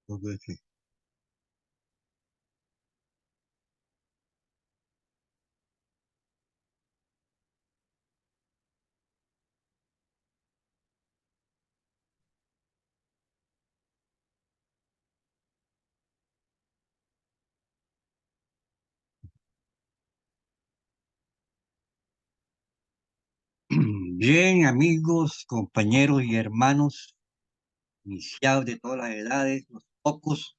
Entonces, bien, amigos, compañeros y hermanos, iniciados de todas las edades, los pocos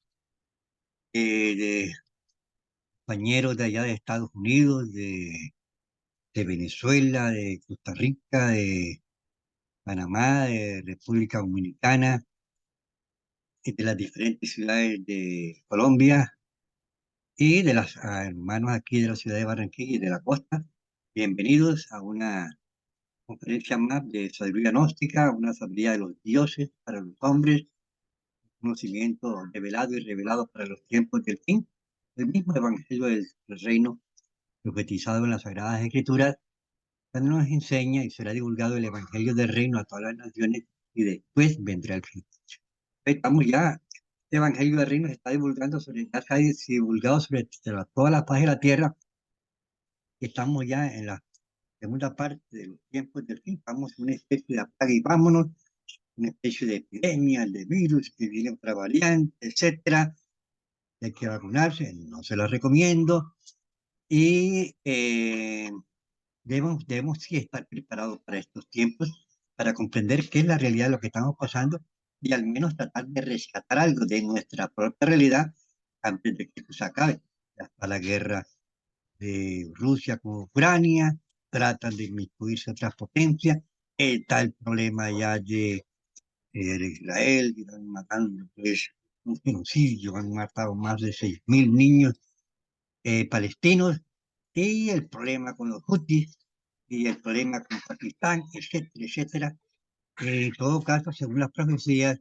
de compañeros de allá de Estados Unidos, de Venezuela, de Costa Rica, de Panamá, de República Dominicana, y de las diferentes ciudades de Colombia y de los hermanos aquí de la ciudad de Barranquilla y de la costa. Bienvenidos a una conferencia más de sabiduría gnóstica, una sabiduría de los dioses para los hombres, conocimiento revelado y revelado para los tiempos del fin, el mismo evangelio del reino profetizado en las Sagradas Escrituras, cuando nos enseña y será divulgado el evangelio del reino a todas las naciones y después vendrá el fin. Estamos ya, este evangelio del reino se está divulgando ya se ha divulgado sobre toda la paz de la tierra. Estamos ya en la segunda parte de los tiempos del fin, estamos en una especie de apague y vámonos, una especie de epidemia, de virus, que viene otra variante, etcétera. Hay que vacunarse, no se lo recomiendo. Y debemos sí estar preparados para estos tiempos, para comprender qué es la realidad de lo que estamos pasando y al menos tratar de rescatar algo de nuestra propia realidad antes de que esto se acabe. Ya está la guerra de Rusia con Ucrania, tratan de inmiscuirse otras potencias, está el problema ya de Israel, que están matando, pues, un genocidio, han matado más de 6.000 niños palestinos, y el problema con los hutis, y el problema con Pakistán, etcétera, etcétera. En todo caso, según las profecías,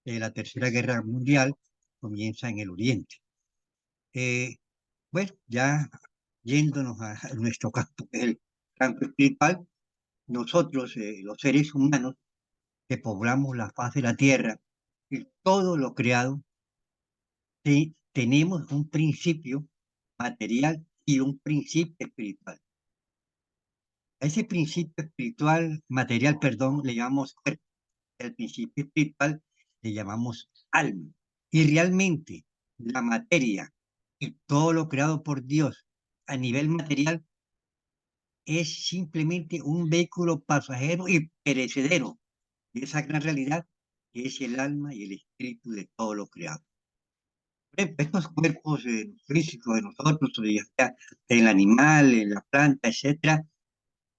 la Tercera Guerra Mundial comienza en el Oriente. Eh, bueno, ya yéndonos a nuestro campo, que es el campo espiritual, nosotros, los seres humanos, que poblamos la faz de la tierra y todo lo creado, sí, tenemos un principio material y un principio espiritual. A ese principio espiritual, material, perdón, le llamamos cuerpo. El principio espiritual le llamamos alma. Y realmente la materia y todo lo creado por Dios a nivel material es simplemente un vehículo pasajero y perecedero de esa gran realidad que es el alma y el espíritu de todo lo creado. Por ejemplo, estos cuerpos físicos de nosotros, o ya sea el animal, en la planta, etcétera,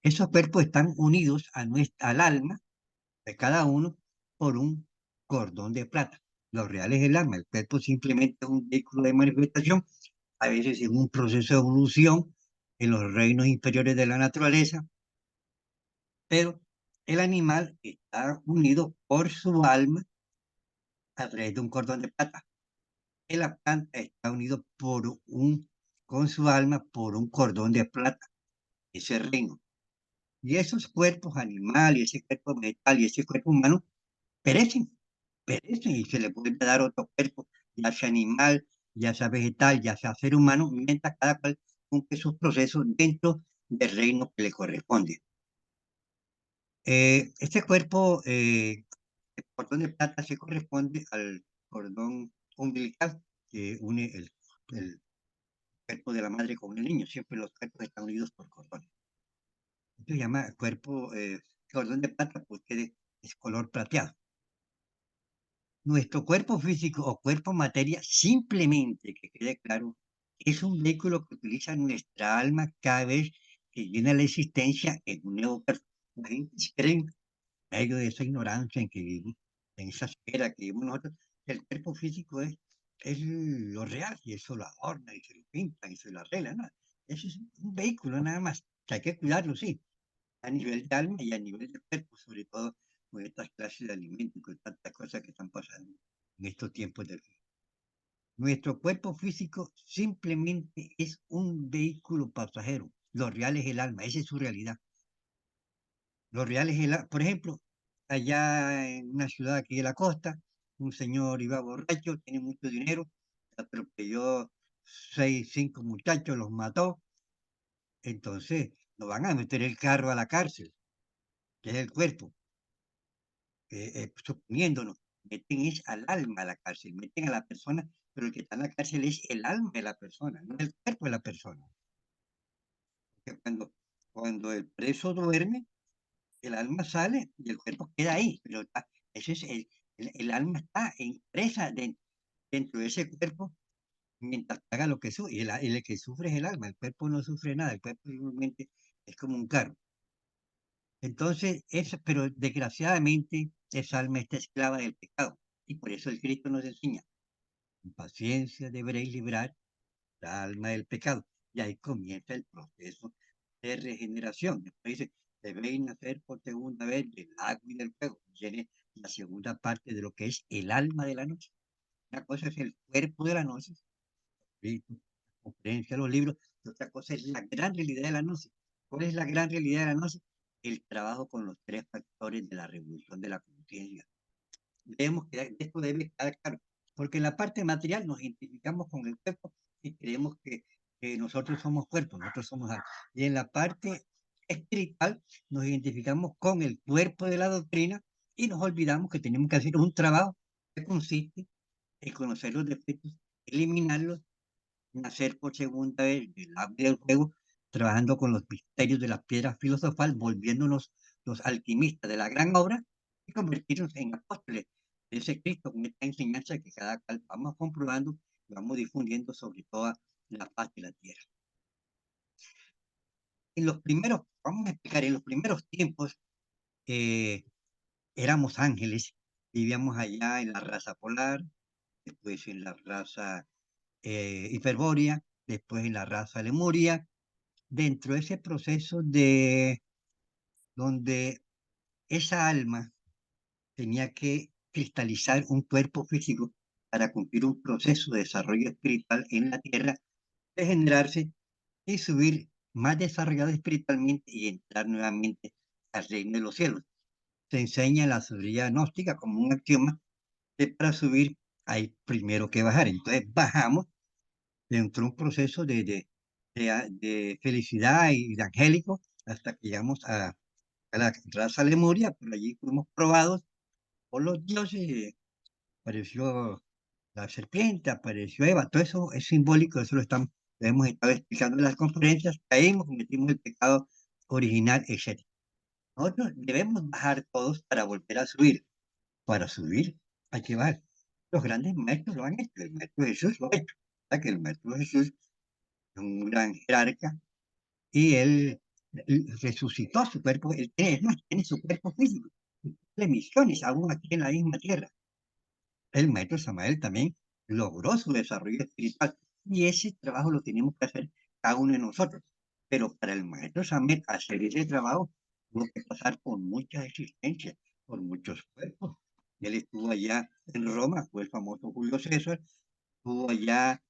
esos cuerpos están unidos al alma de cada uno por un cordón de plata. Lo real es el alma, el cuerpo simplemente es un vehículo de manifestación, a veces en un proceso de evolución en los reinos inferiores de la naturaleza, pero el animal está unido por su alma a través de un cordón de plata. Y la planta está unido con su alma por un cordón de plata, ese reino. Y esos cuerpos animales, ese cuerpo metal y ese cuerpo humano perecen, perecen y se le puede dar otro cuerpo, ya sea animal, ya sea vegetal, ya sea ser humano, mientras cada cual cumple sus procesos dentro del reino que le corresponde. Este cuerpo, el cordón de plata, se corresponde al cordón umbilical que une el cuerpo de la madre con el niño. Siempre los cuerpos están unidos por cordones. Esto se llama cuerpo, cordón de plata porque es color plateado. Nuestro cuerpo físico o cuerpo materia, simplemente, que quede claro, es un vehículo que utiliza nuestra alma cada vez que viene a la existencia en un nuevo cuerpo. La gente cree, en medio de esa ignorancia en que vivimos, en esa esfera que vivimos nosotros, que el cuerpo físico es lo real y eso lo adorna y se lo pinta y se lo arregla, ¿no? Eso es un vehículo nada más, que hay que cuidarlo, sí, a nivel de alma y a nivel de cuerpo, sobre todo con estas clases de alimentos y con tantas cosas que están pasando en estos tiempos de vida. Nuestro cuerpo físico simplemente es un vehículo pasajero. Lo real es el alma, esa es su realidad. Lo real es por ejemplo, allá en una ciudad aquí de la costa, un señor iba borracho, tiene mucho dinero, atropelló cinco muchachos, los mató. Entonces, no van a meter el carro a la cárcel, que es el cuerpo, suponiéndonos, meten es al alma a la cárcel, meten a la persona, pero el que está en la cárcel es el alma de la persona, no el cuerpo de la persona. Que cuando el preso duerme, el alma sale y el cuerpo queda ahí, pero ese es el alma está impresa dentro de ese cuerpo mientras haga lo que sufre, y el que sufre es el alma, el cuerpo no sufre nada, el cuerpo simplemente es como un carro. Entonces, pero desgraciadamente esa alma está esclava del pecado, y por eso el Cristo nos enseña, con paciencia deberéis librar la alma del pecado, y ahí comienza el proceso de regeneración. Después dice, debéis nacer por segunda vez del agua y del fuego. Viene la segunda parte de lo que es el alma de la noche. Una cosa es el cuerpo de la noche, espíritu, la conferencia, los libros, y otra cosa es la gran realidad de la noche. ¿Cuál es la gran realidad de la noche? El trabajo con los tres factores de la revolución de la conciencia. Vemos que esto debe quedar claro, porque en la parte material nos identificamos con el cuerpo y creemos que nosotros somos cuerpo, nosotros somos alma. Y en la parte espiritual nos identificamos con el cuerpo de la doctrina y nos olvidamos que tenemos que hacer un trabajo que consiste en conocer los defectos, eliminarlos, nacer por segunda vez del agua y del fuego, trabajando con los misterios de la piedra filosofal, volviéndonos los alquimistas de la gran obra y convertirnos en apóstoles de ese Cristo con esta enseñanza que cada cual vamos comprobando y vamos difundiendo sobre toda la paz de la tierra. Vamos a explicar, en los primeros tiempos eh, éramos ángeles, vivíamos allá en la raza polar, después en la raza hiperbórea, después en la raza lemuria, dentro de ese proceso de donde esa alma tenía que cristalizar un cuerpo físico para cumplir un proceso de desarrollo espiritual en la tierra, regenerarse y subir más desarrollado espiritualmente y entrar nuevamente al reino de los cielos. Se enseña en la sabiduría gnóstica como un axioma que para subir hay primero que bajar. Entonces bajamos dentro de un proceso de felicidad y de angélico hasta que llegamos a la raza Lemuria, por allí fuimos probados por los dioses, apareció la serpiente, apareció Eva, todo eso es simbólico, eso lo hemos estado explicando en las conferencias, caímos, cometimos el pecado original, etc. Nosotros debemos bajar todos para volver a subir. Para subir hay que bajar. Los grandes maestros lo han hecho, el maestro Jesús lo ha hecho. O sea que el maestro Jesús es un gran jerarca y él resucitó su cuerpo, él tiene, es más, tiene su cuerpo físico, de misiones aún aquí en la misma tierra. El maestro Samael también logró su desarrollo espiritual y ese trabajo lo tenemos que hacer cada uno de nosotros. Pero para el maestro Samael hacer ese trabajo tuvo que pasar por muchas existencias, por muchos cuerpos. Él estuvo allá en Roma, fue el famoso Julio César, estuvo allá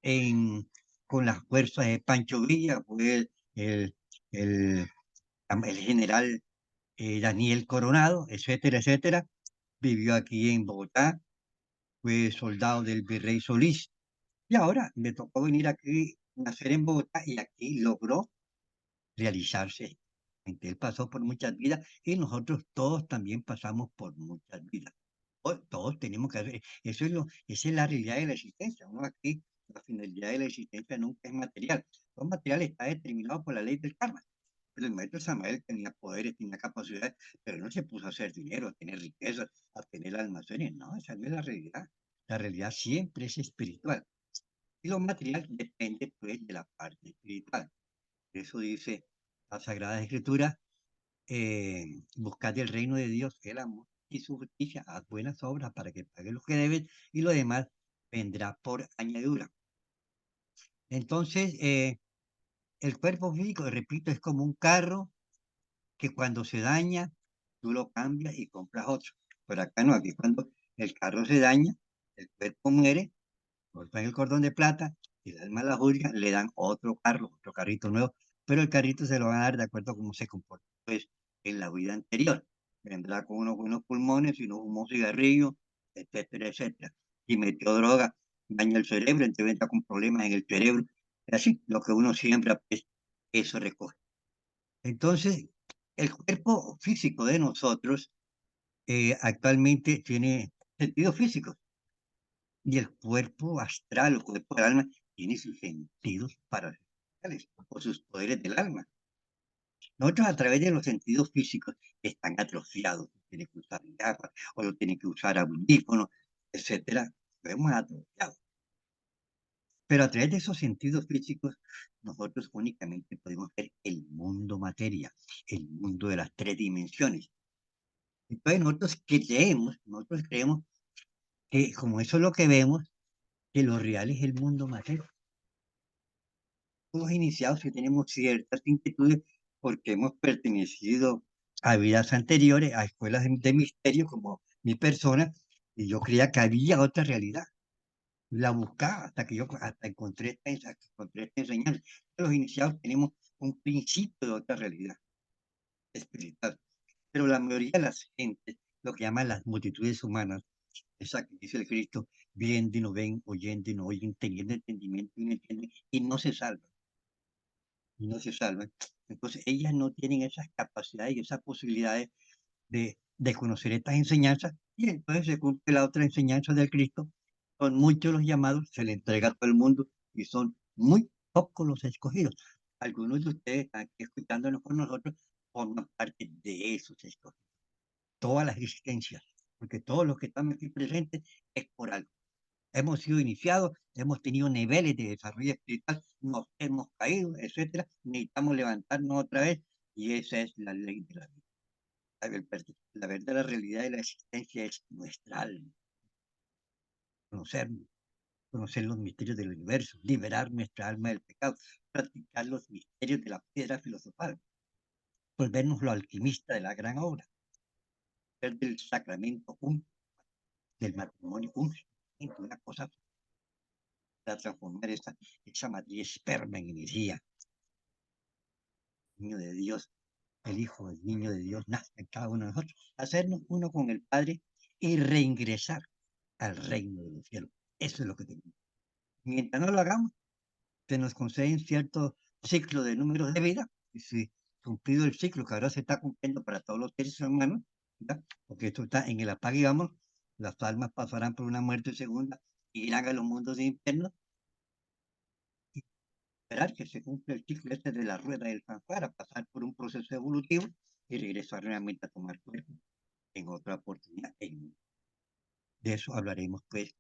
en, con las fuerzas de Pancho Villa, fue el, el, el general Daniel Coronado, etcétera, etcétera. Vivió aquí en Bogotá, fue soldado del virrey Solís. Y ahora me tocó venir aquí, nacer en Bogotá, y aquí logró realizarse. Él pasó por muchas vidas y nosotros todos también pasamos por muchas vidas. Todos tenemos que hacer, esa es la realidad de la existencia. Uno aquí, la finalidad de la existencia nunca es material. Lo material está determinado por la ley del karma. Pero el maestro Samael tenía poderes, tenía capacidades, pero no se puso a hacer dinero, a tener riquezas, a tener almacenes. No, esa no es la realidad. La realidad siempre es espiritual. Y lo material depende, pues, de la parte espiritual. Por eso dice la Sagrada Escritura, buscad el reino de Dios, el amor y su justicia, haz buenas obras para que pague lo que debes y lo demás vendrá por añadidura. Entonces, el cuerpo físico, repito, es como un carro que cuando se daña, tú lo cambias y compras otro. Pero acá no, aquí cuando el carro se daña, el cuerpo muere, cortan el cordón de plata y el alma la juzga, le dan otro carro, otro carrito nuevo, pero el carrito se lo van a dar de acuerdo a cómo se comportó pues, en la vida anterior. Vendrá con unos buenos pulmones y no fumó cigarrillo, etcétera, etcétera. Si metió droga, daña el cerebro, entonces entra con problemas en el cerebro. Es así, lo que uno siembra, pues, eso recoge. Entonces, el cuerpo físico de nosotros actualmente tiene sentidos físicos y el cuerpo astral o cuerpo del alma tiene sus sentidos paranormales o sus poderes del alma. Nosotros a través de los sentidos físicos están atrofiados, tienen que usar gafas o lo tienen que usar audífonos, etcétera, lo hemos atrofiado. Pero a través de esos sentidos físicos, nosotros únicamente podemos ver el mundo materia, el mundo de las tres dimensiones. Entonces nosotros creemos que como eso es lo que vemos, que lo real es el mundo material. Somos iniciados y tenemos ciertas inquietudes porque hemos pertenecido a vidas anteriores, a escuelas de misterio como mi persona, y yo creía que había otra realidad. La buscaba hasta encontré esta enseñanza. Los iniciados tenemos un principio de otra realidad espiritual, pero la mayoría de las gentes, lo que llaman las multitudes humanas, esa que dice el Cristo, viendo y no ven, oyendo y no oyen, teniendo entendimiento y no entienden, y no se salvan, y no se salvan. Entonces, ellas no tienen esas capacidades y esas posibilidades de conocer estas enseñanzas, y entonces se cumple la otra enseñanza del Cristo. Son muchos los llamados, se le entrega a todo el mundo, y son muy pocos los escogidos. Algunos de ustedes están aquí escuchándonos con nosotros, forman parte de esos escogidos. Todas las existencias, porque todos los que estamos aquí presentes es por algo. Hemos sido iniciados, hemos tenido niveles de desarrollo espiritual, nos hemos caído, etcétera. Necesitamos levantarnos otra vez y esa es la ley de la vida. La verdadera realidad de la existencia es nuestra alma, conocernos, conocer los misterios del universo, liberar nuestra alma del pecado, practicar los misterios de la piedra filosofal, volvernos lo alquimista de la gran obra, ser del sacramento un, del matrimonio un, una cosa para transformar esa matriz esperma en energía. Niño de Dios, el Hijo del Niño de Dios nace en cada uno de nosotros, hacernos uno con el Padre y reingresar al reino de los cielos. Eso es lo que tenemos. Mientras no lo hagamos, se nos conceden cierto ciclo de números de vida, y si cumplido el ciclo que ahora se está cumpliendo para todos los seres humanos, ¿verdad? Porque esto está en el apague y vamos, las almas pasarán por una muerte segunda y irán a los mundos de infierno, y esperar que se cumpla el ciclo este de la rueda del fanfara, pasar por un proceso evolutivo y regresar nuevamente a tomar cuerpo en otra oportunidad. De eso hablaremos pues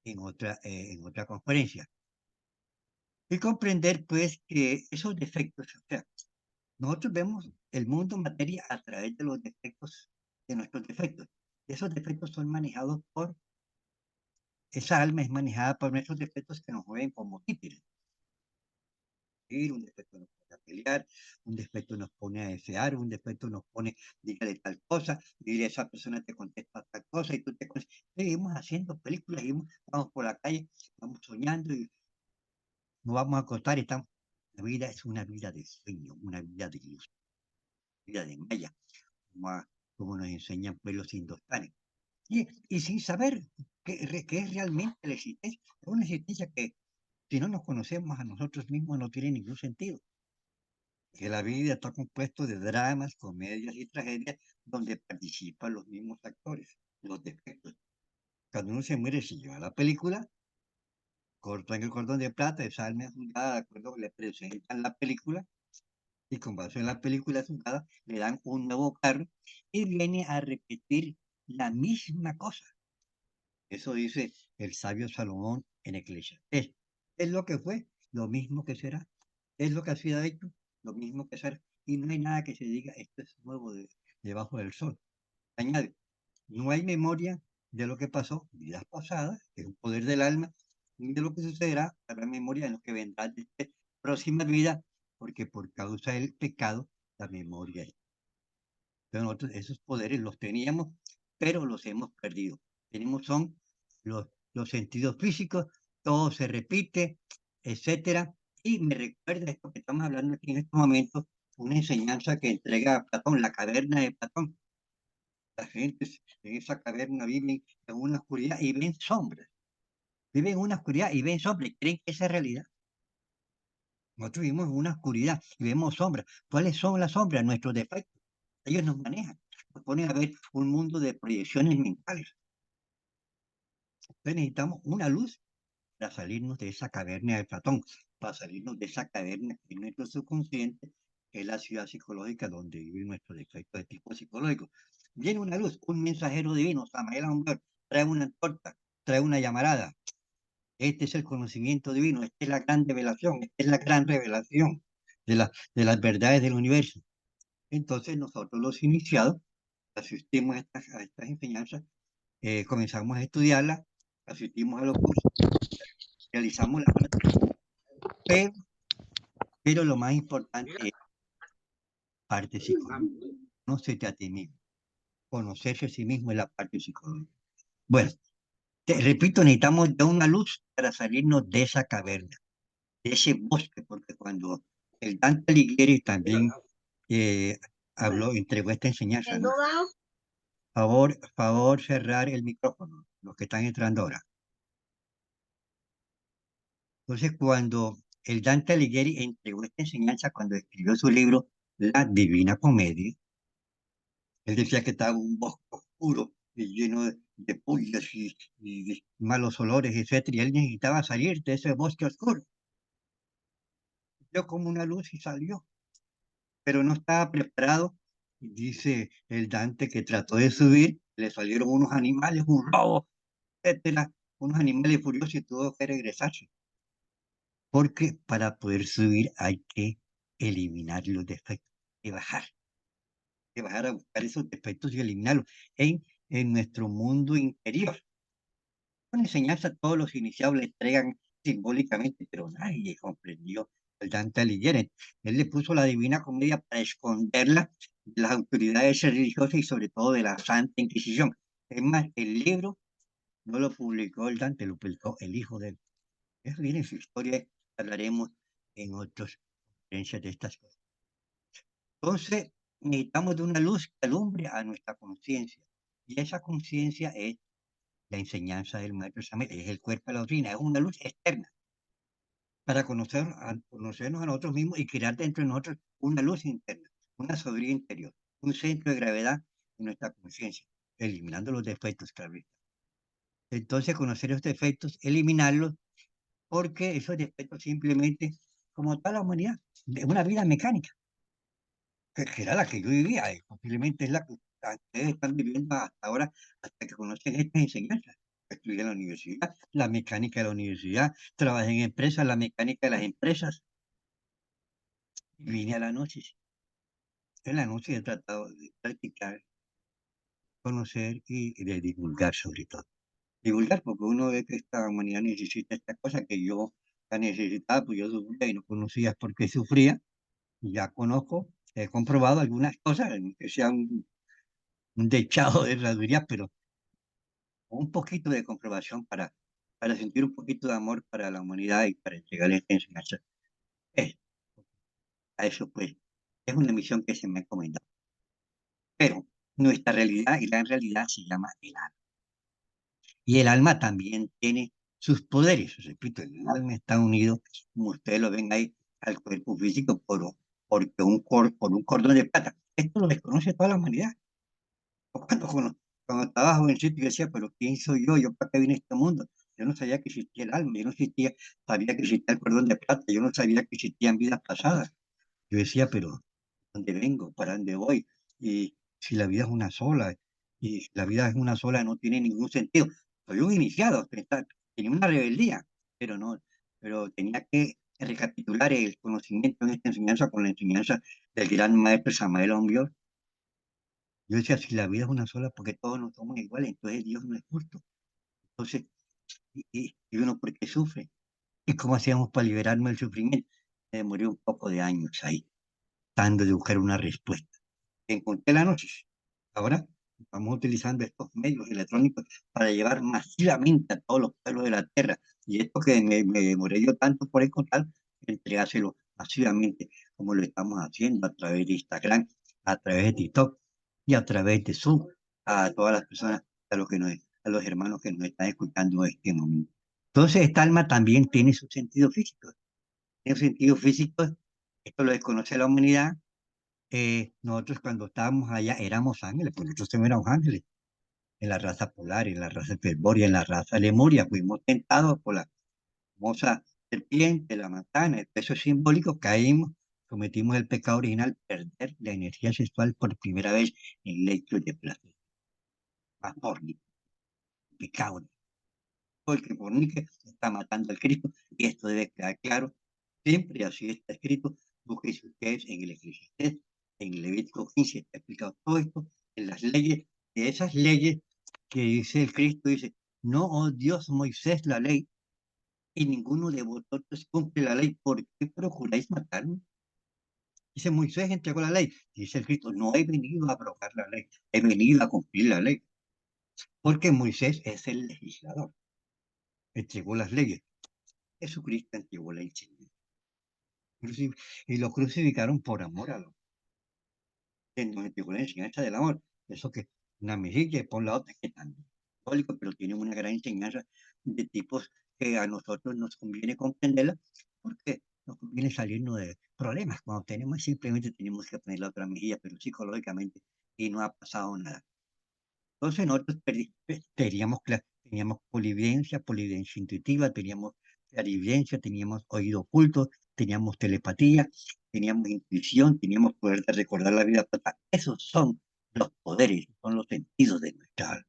en otra conferencia. Y comprender pues que esos defectos, o sea, nosotros vemos el mundo materia a través de los defectos, de nuestros defectos. Esos defectos son manejados esa alma es manejada por nuestros defectos que nos mueven como títeres. Un defecto nos pone a pelear, un defecto nos pone a desear, un defecto nos pone, dígale tal cosa, dile a esa persona te contesta tal cosa y tú te contestas. Seguimos haciendo películas, vamos por la calle, vamos soñando y nos vamos a acostar y estamos. La vida es una vida de sueño, una vida de ilusión, vida de maya, como nos enseñan pues los indostanes. Y sin saber qué es realmente la existencia. Es una existencia que si no nos conocemos a nosotros mismos no tiene ningún sentido. Que la vida está compuesto de dramas, comedias y tragedias donde participan los mismos actores, los defectos. Cuando uno se muere, se lleva la película, cortan el cordón de plata, esa alma juzgada, de acuerdo, le presentan la película y con base en la película juzgada le dan un nuevo carro y viene a repetir la misma cosa. Eso dice el sabio Salomón en Eclesiastés. Es lo que fue, lo mismo que será. Es lo que ha sido hecho, lo mismo que será. Y no hay nada que se diga, esto es nuevo debajo del sol. Añade, no hay memoria de lo que pasó vidas pasadas, que es un poder del alma, ni de lo que sucederá, habrá memoria de lo que vendrá de esta próxima vida, porque por causa del pecado, la memoria es. Entonces nosotros esos poderes los teníamos, pero los hemos perdido. Tenemos son los sentidos físicos, todo se repite, etcétera. Y me recuerda esto que estamos hablando aquí en estos momentos, una enseñanza que entrega Platón, la caverna de Platón. La gente en esa caverna vive en una oscuridad y ven sombras. Viven en una oscuridad y ven sombras y creen que esa es realidad. Nosotros vivimos en una oscuridad y vemos sombras. ¿Cuáles son las sombras? Nuestros defectos. Ellos nos manejan. Nos ponen a ver un mundo de proyecciones mentales. Entonces necesitamos una luz para salirnos de esa caverna de Platón, para salirnos de esa caverna que es nuestro subconsciente, que es la ciudad psicológica donde viven nuestros defectos de tipo psicológico. Viene una luz, un mensajero divino, Samael Aumeor, trae una torta, trae una llamarada. Este es el conocimiento divino, esta es la gran revelación, esta es la gran revelación de las verdades del universo. Entonces nosotros los iniciados asistimos a estas enseñanzas, comenzamos a estudiarlas, asistimos a los cursos, realizamos la práctica, pero, pero lo más importante es parte psicológica. Conócete a ti mismo. Conocerse a sí mismo es la parte psicológica. Bueno, te repito, necesitamos de una luz para salirnos de esa caverna, de ese bosque, porque cuando el Dante Alighieri también eh, habló, entregó esta enseñanza, ¿no? Favor cerrar el micrófono, los que están entrando ahora. Entonces, cuando el Dante Alighieri entregó esta enseñanza, cuando escribió su libro La Divina Comedia, él decía que estaba en un bosque oscuro y lleno de pulgas y de malos olores, etcétera, y él necesitaba salir de ese bosque oscuro. Vio como una luz y salió, pero no estaba preparado. Y dice el Dante que trató de subir, le salieron unos animales, un lobo, etcétera, unos animales furiosos y tuvo que regresarse. Porque para poder subir hay que eliminar los defectos, y bajar a buscar esos defectos y eliminarlos en nuestro mundo interior. Una enseñanza todos los iniciados le entregan simbólicamente, pero nadie comprendió el Dante Alighieri. Él le puso la Divina Comedia para esconderla de las autoridades religiosas y sobre todo de la Santa Inquisición. Es más, el libro no lo publicó el Dante, lo publicó el hijo de él. Eso viene en su historia, hablaremos en otras conferencias de estas cosas. Entonces, necesitamos de una luz que alumbre a nuestra conciencia. Y esa conciencia es la enseñanza del maestro Samuel, es el cuerpo de la doctrina, es una luz externa para conocernos a nosotros mismos y crear dentro de nosotros una luz interna, una sabiduría interior, un centro de gravedad en nuestra conciencia, eliminando los defectos, claro. Entonces, conocer los defectos, eliminarlos, porque esos defectos simplemente, como toda la humanidad, de una vida mecánica, que era la que yo vivía, y posiblemente es la que ustedes están viviendo hasta ahora, hasta que conocen estas enseñanzas. Estudié en la universidad, la mecánica de la universidad, trabajé en empresas, la mecánica de las empresas. Vine a la noche. En la noche he tratado de practicar, conocer y de divulgar sobre todo. Divulgar porque uno ve que esta humanidad necesita esta cosa que yo la necesitaba, pues yo sufría y no conocía por qué sufría. Ya conozco, he comprobado algunas cosas, que sea un dechado de sabiduría, pero un poquito de comprobación para sentir un poquito de amor para la humanidad y para entregarle esta enseñanza. Eh, a eso pues es una misión que se me ha encomendado. Pero nuestra realidad y la realidad se llama el alma. Y el alma también tiene sus poderes. Repito, el alma está unido, como ustedes lo ven ahí, al cuerpo físico por un cordón de plata. Esto lo desconoce toda la humanidad. Cuando estaba jovencito, yo decía, pero ¿quién soy yo? ¿Yo para qué vine a este mundo? Yo no sabía que existía el alma, yo no sabía que existía el cordón de plata, yo no sabía que existían vidas pasadas. Yo decía, pero ¿dónde vengo? ¿Para dónde voy? Y si la vida es una sola, y si la vida es una sola, no tiene ningún sentido. Soy un iniciado, tenía una rebeldía, pero no, pero tenía que recapitular el conocimiento en esta enseñanza con la enseñanza del gran maestro Samael Aumbiol. Yo decía, si la vida es una sola, porque todos nos somos iguales, entonces Dios no es justo. Entonces, y uno, ¿por qué sufre? ¿Y cómo hacíamos para liberarme del sufrimiento? Me demoré un poco de años ahí, tratando de buscar una respuesta. Encontré la noche. Ahora estamos utilizando estos medios electrónicos para llevar masivamente a todos los pueblos de la tierra. Y esto que me demoré yo tanto por encontrar, entregárselo masivamente, como lo estamos haciendo a través de Instagram, a través de TikTok y a través de Zoom, a todas las personas, a los hermanos que nos están escuchando en este momento. Entonces, esta alma también tiene su sentido físico. Tiene un sentido físico, esto lo desconoce la humanidad. Nosotros cuando estábamos allá éramos ángeles, porque nosotros también éramos ángeles, en la raza polar, en la raza hiperborea, en la raza lemuria, fuimos tentados por la famosa serpiente, la manzana, el peso simbólico, caímos, cometimos el pecado original, perder la energía sexual por primera vez en lecho de placer. Más fornique, pecado. Porque fornique está matando al Cristo, y esto debe quedar claro. Siempre así está escrito, busquen ustedes en el Eclesiastés, en el Levítico 15, está explicado todo esto, en las leyes, de esas leyes que dice el Cristo, dice, no, oh Dios, Moisés, la ley, y ninguno de vosotros cumple la ley, ¿por qué procuráis matarme? Dice Moisés entregó la ley, dice el Cristo, no he venido a abrogar la ley, he venido a cumplir la ley, porque Moisés es el legislador, entregó las leyes, Jesucristo entregó la enseñanza, y lo crucificaron por amor a los en donde entregó la enseñanza del amor, eso que una mejilla y por la otra que tan católico, pero tiene una gran enseñanza de tipos que a nosotros nos conviene comprenderla, porque nos conviene salirnos de problemas. Cuando tenemos, simplemente tenemos que poner la otra mejilla, pero psicológicamente, y no ha pasado nada. Entonces nosotros teníamos polidencia intuitiva, teníamos clarividencia, teníamos oído oculto, teníamos telepatía, teníamos intuición, teníamos poder de recordar la vida pasada. Esos son los poderes, son los sentidos de nuestra alma.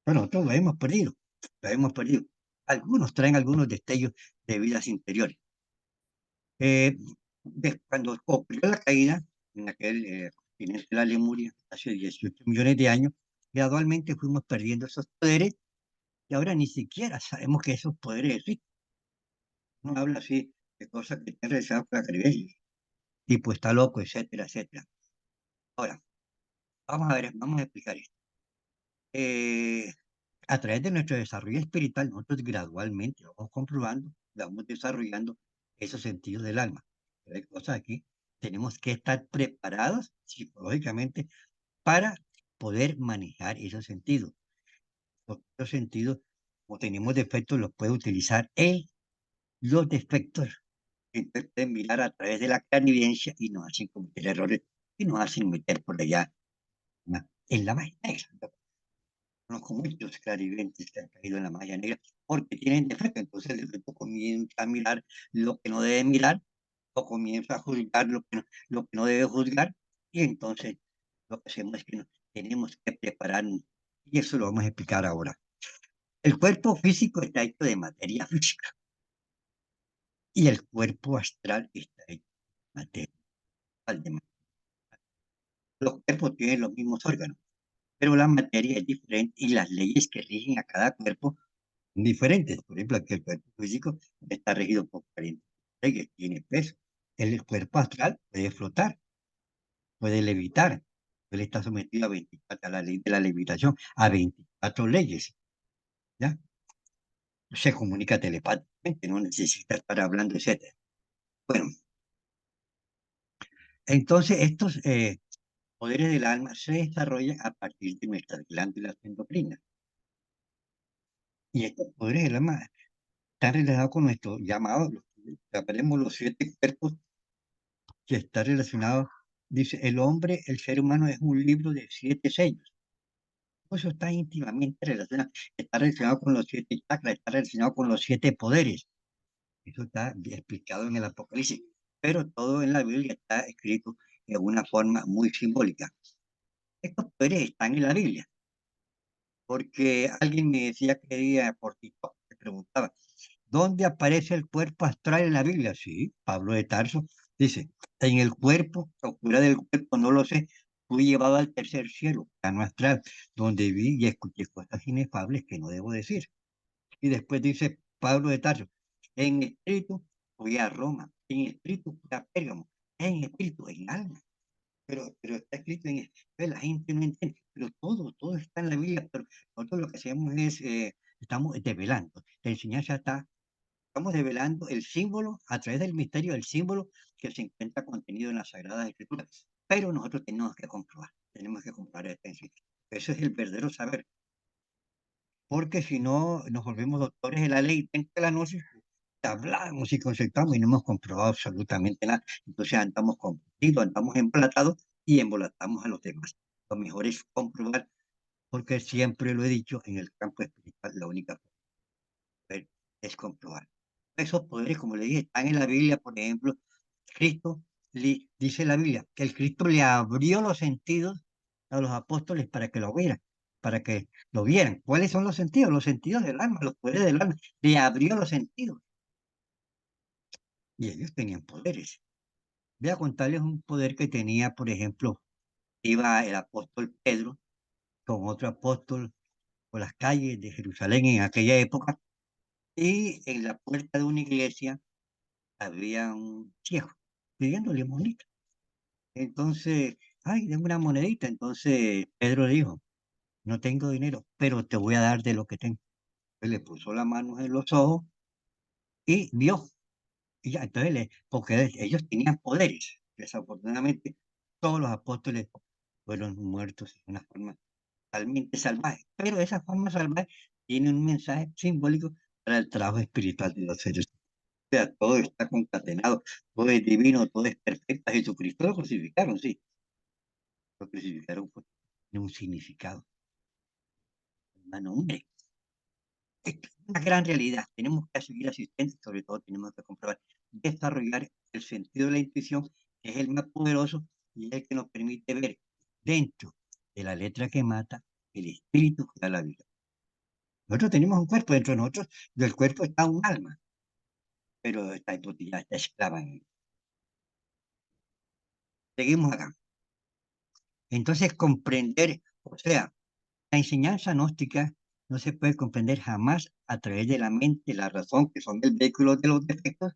Pero nosotros lo hemos perdido, lo hemos perdido. Algunos traen algunos destellos de vidas interiores. Eh, Cuando ocurrió la caída en aquel continente de la Lemuria, hace 18 millones de años, gradualmente fuimos perdiendo esos poderes y ahora ni siquiera sabemos que esos poderes existen. No habla así de cosas que están relacionadas con la creencia, tipo está loco, etcétera, etcétera. Ahora, vamos a ver, vamos a explicar esto. Eh, a través de nuestro desarrollo espiritual, nosotros gradualmente vamos comprobando, vamos desarrollando esos sentidos del alma. Pero hay cosas aquí, tenemos que estar preparados psicológicamente para poder manejar esos sentidos. Los sentidos, como tenemos defectos, los puede utilizar él, los defectos, entonces pueden mirar a través de la clarividencia y nos hacen cometer errores y nos hacen meter por allá en la magia negra. Conozco muchos clarividentes que han caído en la magia negra porque tienen defecto, entonces el defecto comienza a mirar lo que no debe mirar o comienza a juzgar lo que no debe juzgar y entonces lo que hacemos es que nos tenemos que prepararnos y eso lo vamos a explicar ahora. El cuerpo físico está hecho de materia física y el cuerpo astral está hecho de materia. Los cuerpos tienen los mismos órganos, pero la materia es diferente y las leyes que rigen a cada cuerpo son diferentes. Por ejemplo, aquí el cuerpo físico está regido por 40 leyes, tiene peso. El cuerpo astral puede flotar, puede levitar. Él está sometido a 24, a la ley de la levitación, a 24 leyes, ¿ya? Se comunica telepáticamente, no necesita estar hablando, etcétera. Bueno, entonces estos poderes del alma se desarrollan a partir de nuestras glándulas endocrinas. Y estos poderes del alma están relacionados con nuestro llamado, llamaremos los 7 cuerpos, que está relacionado, dice, el hombre, el ser humano es un libro de 7 sellos. Eso está íntimamente relacionado, está relacionado con los 7 chakras, está relacionado con los 7 poderes. Eso está explicado en el Apocalipsis, pero todo en la Biblia está escrito de una forma muy simbólica. Estos poderes están en la Biblia, porque alguien me decía que día por TikTok, me preguntaba, ¿dónde aparece el cuerpo astral en la Biblia? Sí, Pablo de Tarso dice, en el cuerpo, o fuera del cuerpo, no lo sé, fui llevado al tercer cielo, plano astral, donde vi y escuché cosas inefables que no debo decir. Y después dice Pablo de Tarso, en espíritu fui a Roma, en espíritu fui a Pérgamo, en espíritu, en alma. Pero está escrito en la gente no entiende, pero todo está en la Biblia, pero nosotros lo que hacemos es, estamos develando, la enseñanza está, estamos develando el símbolo, a través del misterio del símbolo que se encuentra contenido en las Sagradas Escrituras, pero nosotros tenemos que comprobar esta enseñanza. Ese es el verdadero saber. Porque si no, nos volvemos doctores de la ley dentro de la noche, hablamos y consultamos y no hemos comprobado absolutamente nada. Entonces andamos confundidos, andamos embolatados y embolatamos a los demás. Lo mejor es comprobar, porque siempre lo he dicho, en el campo espiritual la única forma es comprobar. Esos poderes, como le dije, están en la Biblia, por ejemplo, Cristo, dice la Biblia, que el Cristo le abrió los sentidos a los apóstoles para que lo vieran, para que lo vieran. ¿Cuáles son los sentidos? Los sentidos del alma, los poderes del alma. Le abrió los sentidos y ellos tenían poderes. Voy a contarles un poder que tenía, por ejemplo, iba el apóstol Pedro con otro apóstol por las calles de Jerusalén en aquella época y en la puerta de una iglesia había un ciego pidiendo limosnita. Entonces, ay, denme una monedita. Entonces Pedro dijo, no tengo dinero, pero te voy a dar de lo que tengo. Él le puso las manos en los ojos y vio. Y ya, entonces, porque ellos tenían poderes. Desafortunadamente, todos los apóstoles fueron muertos de una forma totalmente salvaje. Pero esa forma salvaje tiene un mensaje simbólico para el trabajo espiritual de los seres. O sea, todo está concatenado, todo es divino, todo es perfecto. A Jesucristo lo crucificaron, sí, lo crucificaron por tiene un significado, hermano, hombre. Es una gran realidad. Tenemos que seguir asistentes, sobre todo tenemos que comprobar, desarrollar el sentido de la intuición, que es el más poderoso y es el que nos permite ver dentro de la letra que mata el espíritu que da la vida. Nosotros tenemos un cuerpo dentro de nosotros, del cuerpo está un alma, pero esta ya está esclava en él. Seguimos acá. Entonces, comprender, o sea, la enseñanza gnóstica no se puede comprender jamás a través de la mente, la razón, que son el vehículo de los defectos,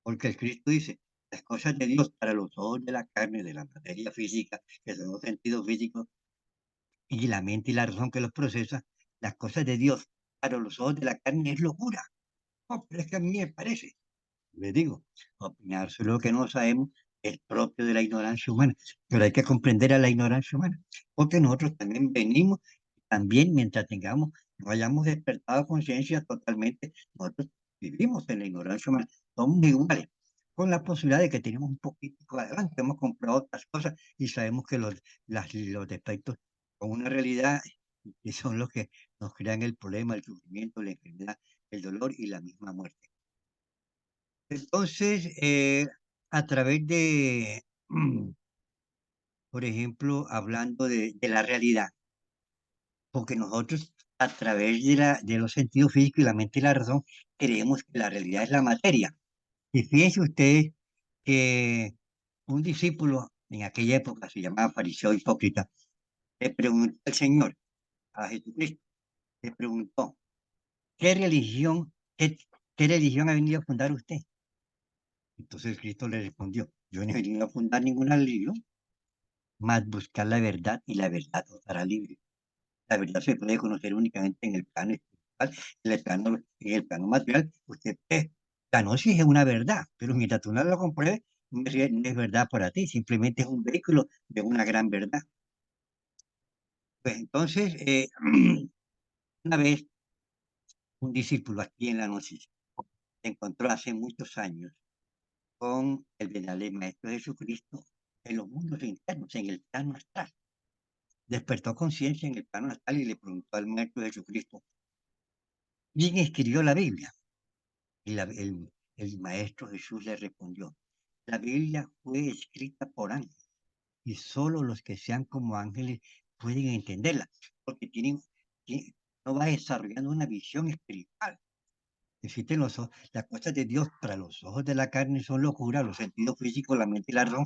porque el Cristo dice, las cosas de Dios para los ojos de la carne, de la materia física, que son los sentidos físicos, y la mente y la razón que los procesa, las cosas de Dios para los ojos de la carne es locura. No, pero es que a mí me parece. Les digo, opinar sobre lo que no sabemos es propio de la ignorancia humana, pero hay que comprender a la ignorancia humana, porque nosotros también venimos, también mientras tengamos, no hayamos despertado conciencia totalmente, nosotros vivimos en la ignorancia humana, somos iguales, con la posibilidad de que tenemos un poquito adelante, hemos comprado otras cosas y sabemos que los defectos son una realidad y son los que nos crean el problema, el sufrimiento, la enfermedad, el dolor y la misma muerte. Entonces, a través de, por ejemplo, hablando de la realidad, porque nosotros a través de los sentidos físicos y la mente y la razón, creemos que la realidad es la materia. Y fíjense ustedes que un discípulo en aquella época se llamaba fariseo hipócrita, le preguntó al Señor, a Jesucristo, le preguntó, ¿qué religión, qué, qué religión ha venido a fundar usted? Entonces Cristo le respondió, yo no he venido a fundar ninguna religión, más buscar la verdad y la verdad os hará libre. La verdad se puede conocer únicamente en el plano espiritual, en el plano material. Usted la gnosis es una verdad, pero mientras tú no lo compruebes, no es verdad para ti, simplemente es un vehículo de una gran verdad. Pues entonces, una vez un discípulo aquí en la gnosis se encontró hace muchos años con el verdadero Maestro Jesucristo en los mundos internos, en el plano astral. Despertó conciencia en el plano astral y le preguntó al Maestro Jesucristo, ¿quién escribió la Biblia? Y el Maestro Jesús le respondió, la Biblia fue escrita por ángeles y solo los que sean como ángeles pueden entenderla, porque no va desarrollando una visión espiritual. Existen las cosas de Dios para los ojos de la carne son locura, los sentidos físicos, la mente y la razón,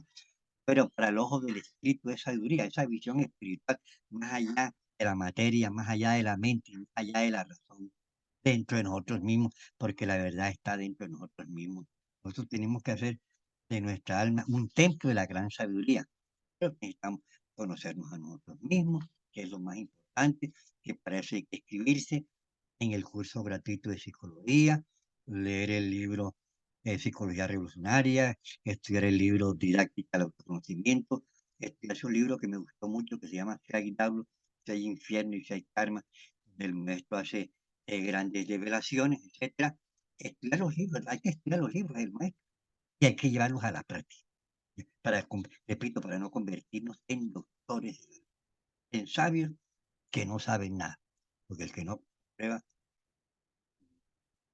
pero para el ojo del espíritu es sabiduría, esa visión espiritual, más allá de la materia, más allá de la mente, más allá de la razón, dentro de nosotros mismos, porque la verdad está dentro de nosotros mismos. Nosotros tenemos que hacer de nuestra alma un templo de la gran sabiduría, pero necesitamos conocernos a nosotros mismos, que es lo más importante, que para eso hay que escribirse en el curso gratuito de psicología, leer el libro Psicología Revolucionaria, estudiar el libro Didáctica del Autoconocimiento, Es un libro que me gustó mucho, que se llama Si hay diablo, si hay infierno y si hay karma, donde el maestro hace grandes revelaciones, etcétera. Estudiar los libros, hay que estudiar los libros del maestro y hay que llevarlos a la práctica, repito, para no convertirnos en doctores, en sabios que no saben nada, porque el que no prueba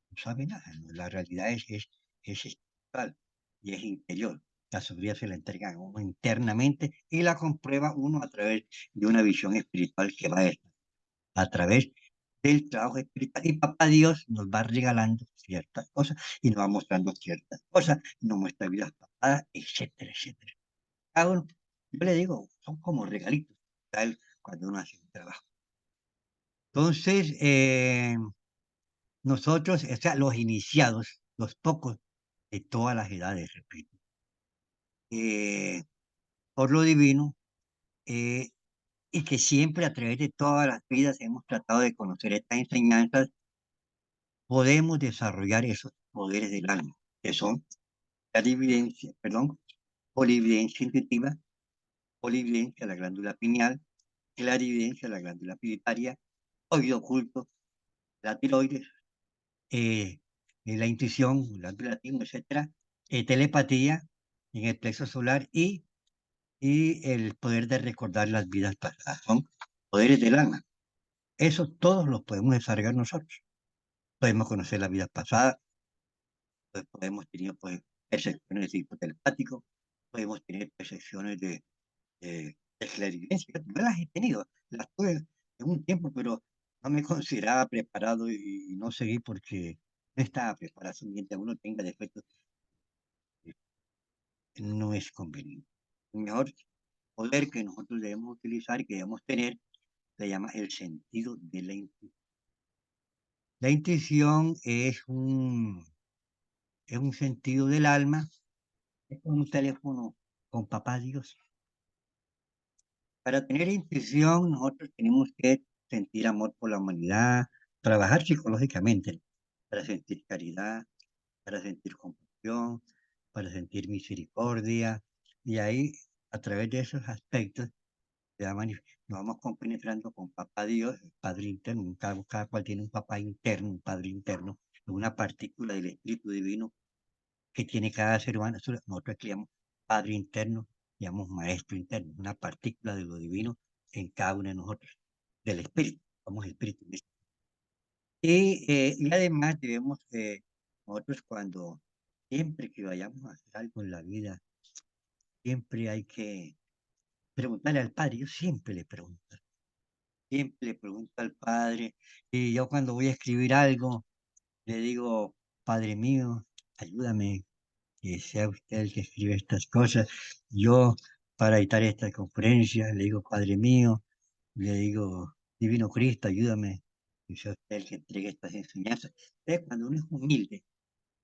no sabe nada, ¿no? La realidad es espiritual y es interior. La sabiduría se la entrega a uno internamente y la comprueba uno a través de una visión espiritual que va a través del trabajo espiritual. Y Papá Dios nos va regalando ciertas cosas y nos va mostrando ciertas cosas, nos muestra vidas pasadas, etcétera, etcétera. Cada uno, yo le digo, son como regalitos, tal cuando uno hace un trabajo. Entonces, nosotros, o sea, los iniciados, los pocos de todas las edades, repito, eh, por lo divino, eh, y que siempre a través de todas las vidas hemos tratado de conocer estas enseñanzas, podemos desarrollar esos poderes del alma, que son la evidencia, perdón, polividencia intuitiva, polividencia, la glándula pineal, clarividencia, la glándula pituitaria, oído oculto, la tiroides, la intuición, la latín, etcétera, telepatía en el plexo solar y el poder de recordar las vidas pasadas. Son poderes del alma. Eso todos los podemos desarrollar nosotros. Podemos conocer las vidas pasadas, pues podemos tener pues, percepciones de tipo telepático, podemos tener percepciones de clarividencia. Yo las he tenido, las tuve en un tiempo, pero no me consideraba preparado y no seguí porque no estaba preparado. Mientras uno tenga defectos, no es conveniente. El mejor poder que nosotros debemos utilizar y que debemos tener se llama el sentido de la intuición. La intuición es un sentido del alma, es como un teléfono con papá Dios. Para tener intuición, nosotros tenemos que sentir amor por la humanidad, trabajar psicológicamente, para sentir caridad, para sentir compasión, para sentir misericordia, y ahí, a través de esos aspectos, nos vamos compenetrando con Papá Dios, el Padre interno, cada cual tiene un papá interno, un Padre interno, una partícula del Espíritu Divino que tiene cada ser humano. Eso nosotros que llamamos Padre interno, llamamos Maestro interno, una partícula de lo divino en cada uno de nosotros, del Espíritu, somos Espíritu. Y además debemos, nosotros cuando, siempre que vayamos a hacer algo en la vida, siempre hay que preguntarle al Padre, yo siempre le pregunto al Padre, y yo cuando voy a escribir algo, le digo, Padre mío, ayúdame, que sea usted el que escribe estas cosas. Yo, para editar esta conferencia, le digo, Padre mío, le digo, Divino Cristo, ayúdame, que sea usted el que entregue estas enseñanzas. Cuando uno es humilde,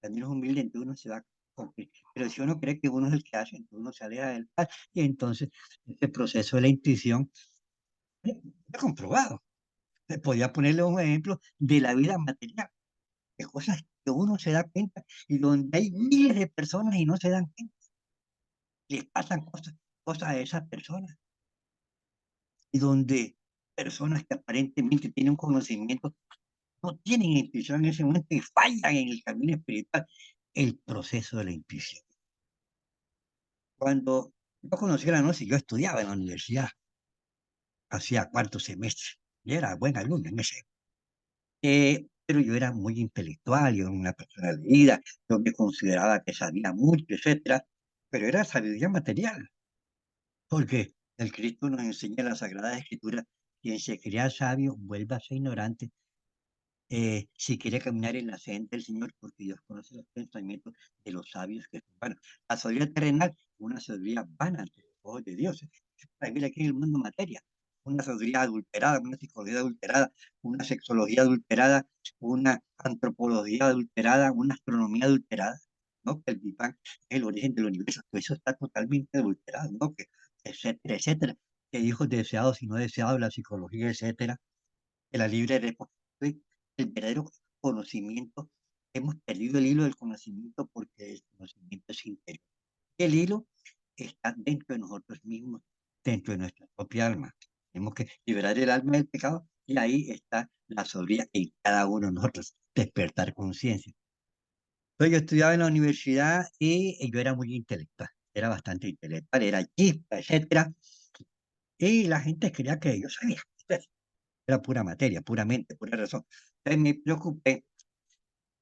entonces uno se va con pero si uno cree que uno es el que hace, entonces uno se aleja del Padre, y entonces ese proceso de la intuición está comprobado. Podría ponerle un ejemplo de la vida material, de cosas que uno se da cuenta y donde hay miles de personas y no se dan cuenta, les pasan cosas a esas personas y donde personas que aparentemente tienen un conocimiento no tienen intuición en ese momento y fallan en el camino espiritual. El proceso de la intuición. Cuando yo conocí la noche, yo estudiaba en la universidad, hacía cuarto semestre y era buen alumno en ese. Pero yo era muy intelectual, yo era una persona leída, yo me consideraba que sabía mucho, etcétera, pero era sabiduría material, porque el Cristo nos enseña en la Sagrada Escritura, quien se crea sabio, vuélvase ignorante, si quiere caminar en la senda del Señor, porque Dios conoce los pensamientos de los sabios que son vanos. La sabiduría terrenal es una sabiduría vana ante los ojos de Dios. Es para vivir aquí en el mundo materia. Una sabiduría adulterada, una psicología adulterada, una sexología adulterada, una antropología adulterada, una astronomía adulterada, ¿no? Que el Big Bang es el origen del universo. Todo eso está totalmente adulterado, ¿no? Que, etcétera, etcétera. Que hijos deseados y no deseados, la psicología, etcétera. Que la libre respuesta el verdadero conocimiento. Hemos perdido el hilo del conocimiento porque el conocimiento es interior. El hilo está dentro de nosotros mismos dentro de nuestra propia alma. Tenemos que liberar el alma del pecado y ahí está la sabiduría en cada uno de nosotros, despertar conciencia. Entonces yo estudiaba en la universidad y yo era muy intelectual, era bastante intelectual, era chispa, etcétera, y la gente creía que yo sabía. Era pura materia, puramente, pura razón. Entonces me preocupé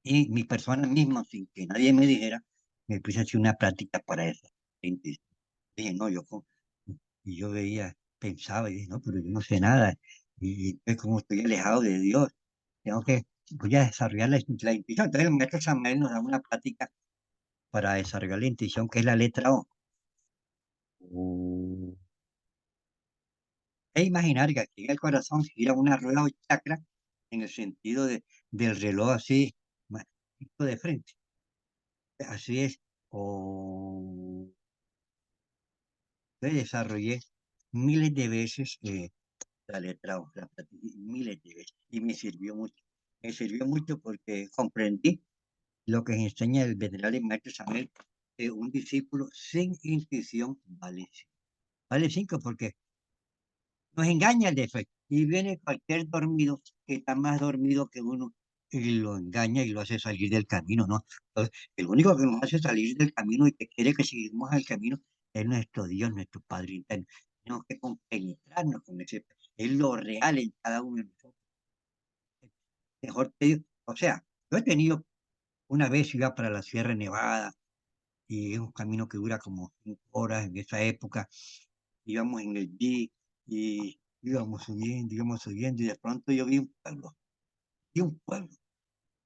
y mi persona misma, sin que nadie me dijera, me puse a hacer una práctica para eso. Dije, no, y yo veía, pensaba y dije, no, pero yo no sé nada. Y es como estoy alejado de Dios. Tengo que, voy a desarrollar la intuición. Entonces el maestro Samuel nos da una práctica para desarrollar la intuición, que es la letra O. Uh, E imaginar que aquí en el corazón gira una rueda o chakra en el sentido del reloj así, justo de frente. Así es. O desarrollé miles de veces la letra O, la practiqué miles de veces y me sirvió mucho. Me sirvió mucho porque comprendí lo que enseña el venerable maestro Samuel, que un discípulo sin intuición vale cinco. Vale cinco porque nos engaña el defecto. Y viene cualquier dormido que está más dormido que uno y lo engaña y lo hace salir del camino, ¿no? Entonces, el único que nos hace salir del camino y que quiere que sigamos el camino es nuestro Dios, nuestro Padre interno. Tenemos que compenetrarnos con ese. Es lo real en cada uno de nosotros. Mejor te digo, o sea, yo he tenido una vez iba para la Sierra Nevada y es un camino que dura como 5 horas en esa época. Íbamos en el jeep y íbamos subiendo y de pronto yo vi un pueblo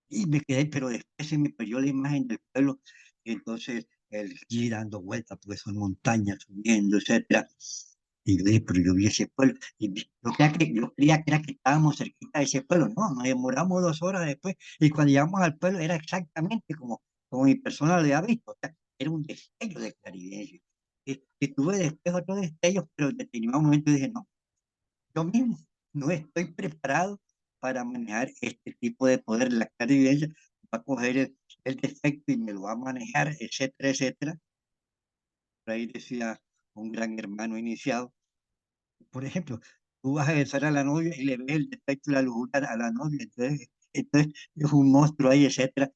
y me quedé, pero después se me perdió la imagen del pueblo y entonces el jeep dando vueltas porque son montañas subiendo, etcétera. Y yo dije, pero yo vi ese pueblo. Yo creía que era que estábamos cerquita de ese pueblo. No, nos demoramos 2 horas después. Y cuando llegamos al pueblo era exactamente como mi persona lo había visto. O sea, era un destello de clarividencia. Y tuve después otros destellos, pero en determinado momento dije, no, yo mismo no estoy preparado para manejar este tipo de poder. La clarividencia va a coger el defecto y me lo va a manejar, etcétera, etcétera. Por ahí decía un gran hermano iniciado. Por ejemplo, tú vas a besar a la novia y le ves el defecto de la lujura a la novia, entonces es un monstruo ahí, etcétera.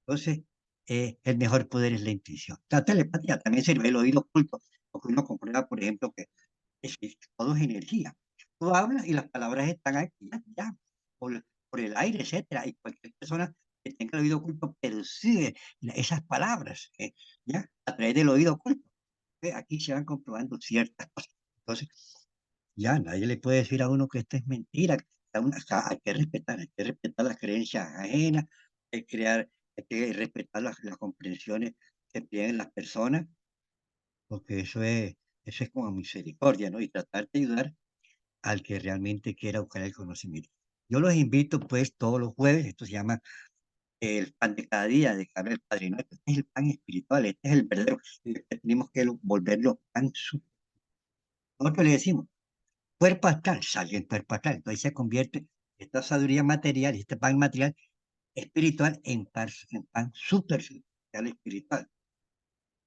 Entonces, el mejor poder es la intuición. La telepatía también sirve, el oído oculto, porque uno comprueba, por ejemplo, que todo es energía. Tú hablas y las palabras están aquí, ya, por el aire, etcétera, y cualquier persona que tenga el oído oculto percibe esas palabras, ya, a través del oído oculto. Aquí se van comprobando ciertas cosas. Entonces, ya nadie le puede decir a uno que esto es mentira. Hay que respetar las creencias ajenas, hay que respetar las comprensiones que tienen las personas, porque eso es como misericordia, ¿no? Y tratar de ayudar al que realmente quiera buscar el conocimiento. Yo los invito, pues, todos los jueves, esto se llama el pan de cada día, de cada el Padre Nuestro. Este es el pan espiritual, este es el verdadero. Y tenemos que volverlo pan. Nosotros le decimos cuerpo astral, sale en cuerpo astral. Entonces se convierte esta sabiduría material, este pan material espiritual en pan superficial espiritual.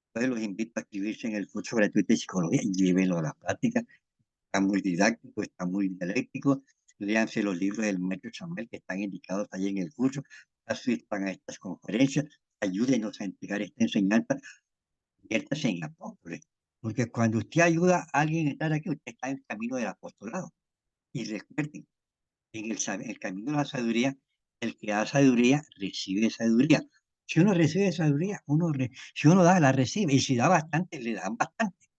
Entonces los invito a escribirse en el curso gratuito de psicología y llévenlo a la práctica. Está muy didáctico, está muy dialéctico. Léanse los libros del maestro Samuel que están indicados ahí en el curso. Asistan a estas conferencias. Ayúdenos a entregar esta enseñanza. Conviértase en apóstoles. Porque cuando usted ayuda a alguien a estar aquí, usted está en el camino del apostolado. Y recuerden, en el camino de la sabiduría, el que da sabiduría recibe sabiduría. Si uno recibe sabiduría, si uno da, la recibe. Y si da bastante, le dan bastante.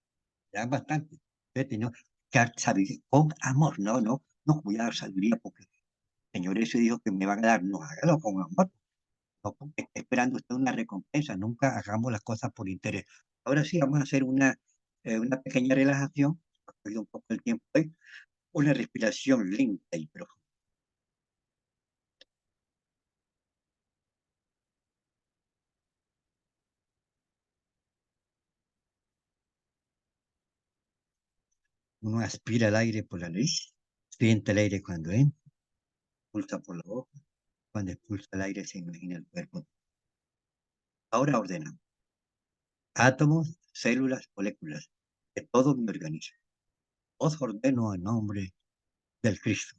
Entonces, tenemos que dar sabiduría con amor. No, no, no voy a dar sabiduría porque el Señor ese dijo que me van a dar. No, hágalo con amor. No porque esté esperando usted una recompensa. Nunca hagamos las cosas por interés. Ahora sí, vamos a hacer una pequeña relajación. Ha perdido un poco el tiempo hoy. Una respiración lenta y profunda. Uno aspira el aire por la nariz, siente el aire cuando entra, expulsa por la boca. Cuando expulsa el aire se imagina el cuerpo. Ahora ordenamos átomos, células, moléculas de todo mi organismo. Os ordeno en nombre del Cristo.